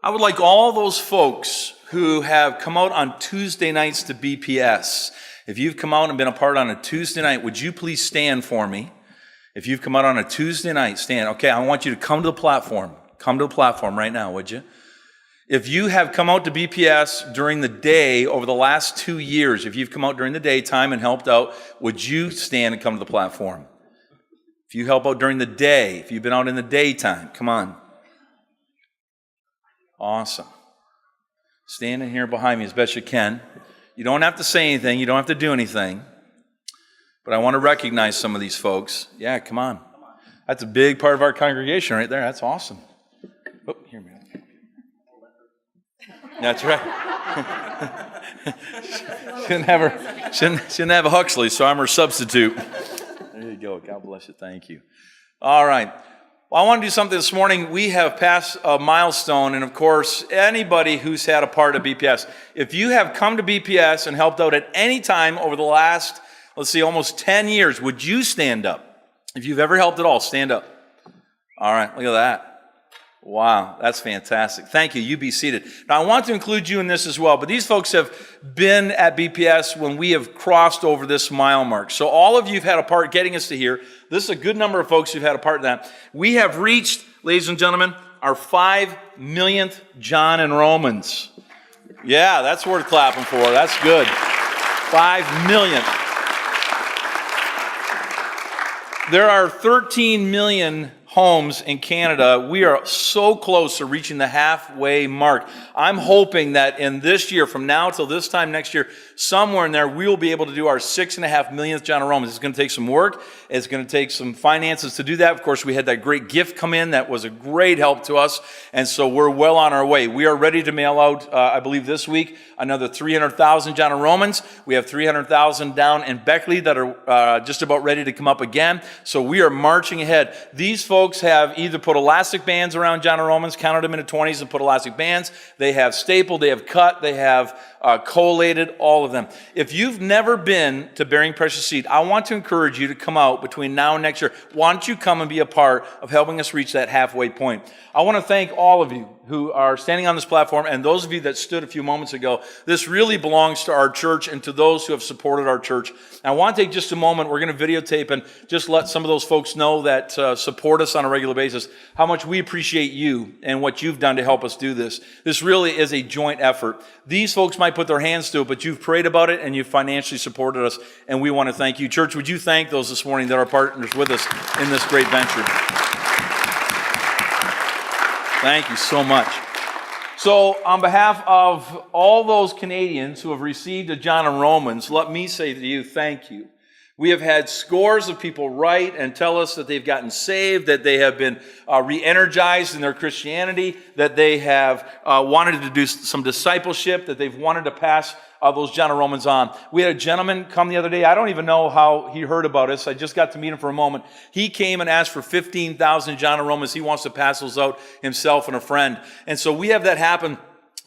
I would like all those folks who have come out on Tuesday nights to BPS. If you've come out and been a part on a Tuesday night, would you please stand for me? If you've come out on a Tuesday night, stand. Okay, I want you to come to the platform. Come to the platform right now, would you? If you have come out to BPS during the day over the last 2 years, if you've come out during the daytime and helped out, would you stand and come to the platform? If you help out during the day, if you've been out in the daytime, come on. Awesome. Stand in here behind me as best you can. You don't have to say anything. You don't have to do anything. But I want to recognize some of these folks. Yeah, come on. That's a big part of our congregation right there. That's awesome. Oh, here, man. That's right. shouldn't have a Huxley, so I'm her substitute. There you go. God bless you. Thank you. All right. Well, I want to do something this morning. We have passed a milestone, and of course, anybody who's had a part of BPS, if you have come to BPS and helped out at any time over the last, let's see, almost 10 years, would you stand up? If you've ever helped at all, stand up. All right, look at that. Wow, that's fantastic. Thank you. You be seated. Now, I want to include you in this as well, but these folks have been at BPS when we have crossed over this mile mark. So all of you have had a part getting us to here. This is a good number of folks who've had a part in that. We have reached, ladies and gentlemen, our 5 millionth John and Romans. Yeah, that's worth clapping for. That's good. 5 millionth. There are 13 million homes in Canada. We are so close to reaching the halfway mark. I'm hoping that in this year, from now till this time next year, somewhere in there, we will be able to do our 6.5 millionth John and Romans. It's going to take some work. It's going to take some finances to do that. Of course, we had that great gift come in. That was a great help to us. And so we're well on our way. We are ready to mail out, I believe this week, another 300,000 John and Romans. We have 300,000 down in Beckley that are just about ready to come up again. So we are marching ahead. These folks have either put elastic bands around John and Romans, counted them into 20s and put elastic bands. They have stapled, they have cut, they have collated, all of them. If you've never been to Bearing Precious Seed, I want to encourage you to come out between now and next year. Why don't you come and be a part of helping us reach that halfway point? I want to thank all of you who are standing on this platform and those of you that stood a few moments ago. This really belongs to our church and to those who have supported our church. And I want to take just a moment. We're going to videotape and just let some of those folks know that support us on a regular basis, how much we appreciate you and what you've done to help us do this. This really is a joint effort. These folks might put their hands to it, but you've prayed about it and you've financially supported us, and we want to thank you. Church, would you thank those this morning that are partners with us in this great venture? Thank you so much. So on behalf of all those Canadians who have received a John and Romans, let me say to you, thank you. We have had scores of people write and tell us that they've gotten saved, that they have been re-energized in their Christianity, that they have wanted to do some discipleship, that they've wanted to pass those John and Romans on. We had a gentleman come the other day. I don't even know how he heard about us. I just got to meet him for a moment. He came and asked for 15,000 John and Romans. He wants to pass those out himself and a friend. And so we have that happen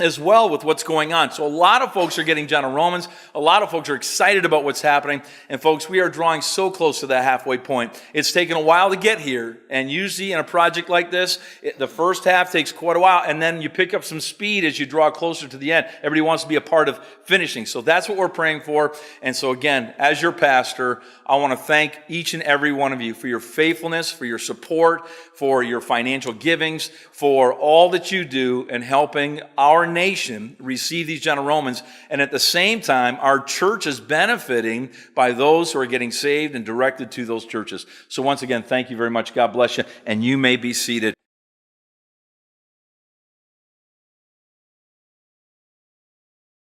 as well with what's going on. So a lot of folks are getting John and Romans. A lot of folks are excited about what's happening. And folks, we are drawing so close to that halfway point. It's taken a while to get here. And usually in a project like this, the first half takes quite a while. And then you pick up some speed as you draw closer to the end. Everybody wants to be a part of finishing. So that's what we're praying for. And so again, as your pastor, I want to thank each and every one of you for your faithfulness, for your support, for your financial givings, for all that you do in helping our nation receive these John and Romans. And at the same time, our church is benefiting by those who are getting saved and directed to those churches. So once again, thank you very much. God bless you. And you may be seated.